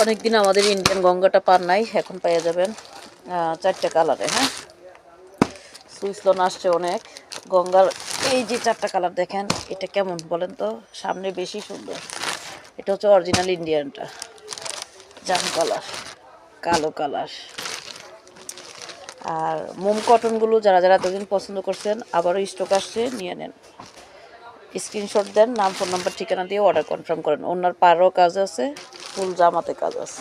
অনেকদিন আমাদের ইন্ডিয়ান গঙ্গাটা পার নাই, এখন পেয়ে যাবেন 4টা কালারে। হ্যাঁ, সুইস লোন আসছে অনেক গঙ্গার। এই যে 4টা কালার দেখেন, এটা কেমন বলেন তো? সামনে বেশি সুন্দর। এটা হচ্ছে অরিজিনাল ইন্ডিয়ানটা, জাম কালার, কালো কালার। আর মোম কটনগুলো যারা যারা এতদিন পছন্দ করছেন, আবারও স্টক আসছে, নিয়ে নেন। স্ক্রিনশট দেন, নাম ফোন নাম্বার ঠিকানা দিয়ে অর্ডার কনফার্ম করেন। ওনার পাড়ও কাজ আছে, ফুল জামাতে কাজ আছে।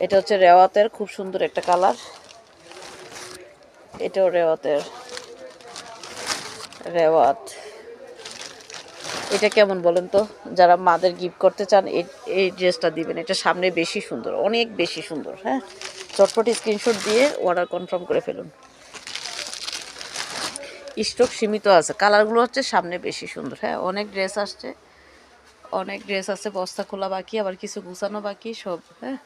এটা হচ্ছে রেওয়াতের, খুব সুন্দর একটা কালার। এটাও রেওয়াতের, রেওয়াত। এটা কেমন বলেন তো? যারা মাদের গিফট করতে চান এই ড্রেসটা দিবেন। এটা সামনে বেশি সুন্দর, অনেক বেশি সুন্দর। হ্যাঁ, চটপট স্ক্রিনশট দিয়ে অর্ডার কনফার্ম করে ফেলুন। স্টক সীমিত আছে, কালারগুলো হচ্ছে সামনে বেশি সুন্দর। হ্যাঁ, অনেক ড্রেস আসছে, অনেক ড্রেস আছে, বস্তা খোলা বাকি, আবার কিছু গুছানো বাকি সব। হ্যাঁ,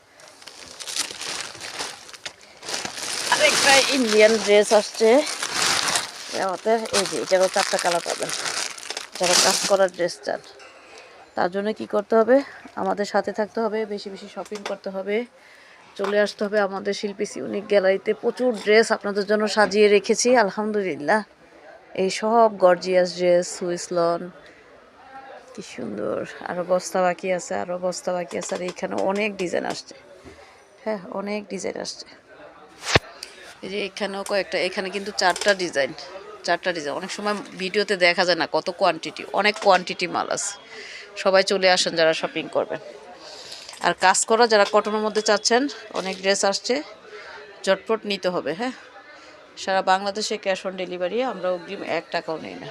আরেকটা ইন্ডিয়ান ড্রেস আসছে আমাদের। এই যে এটারও 4টা কালার পাবেন। যারা কাজ করার ড্রেস চান তার জন্য কি করতে হবে? আমাদের সাথে থাকতে হবে, বেশি বেশি শপিং করতে হবে, চলে আসতে হবে আমাদের শিল্পী ইউনিক গ্যালারিতে। প্রচুর ড্রেস আপনাদের জন্য সাজিয়ে রেখেছি আলহামদুলিল্লাহ। এই সব গর্জিয়াস ড্রেস, সুইস লন, কি সুন্দর। আরও বস্তা বাকি আছে, আরও বস্তা বাকি আছে। আর এইখানে অনেক ডিজাইন আসছে। হ্যাঁ, অনেক ডিজাইন আসছে। এই যে এখানেও কয়েকটা, এখানে কিন্তু 4টা ডিজাইন, 4টা ডিজাইন। অনেক সময় ভিডিওতে দেখা যায় না কত কোয়ান্টিটি, অনেক কোয়ান্টিটি মাল আছে। সবাই চলে আসেন যারা শপিং করবেন। আর কাজ করা যারা কটনের মধ্যে চাচ্ছেন, অনেক ড্রেস আসছে, ঝটপট নিতে হবে। হ্যাঁ, সারা বাংলাদেশে ক্যাশ অন ডেলিভারি, আমরা অগ্রিম 1 টাকাও নেই না।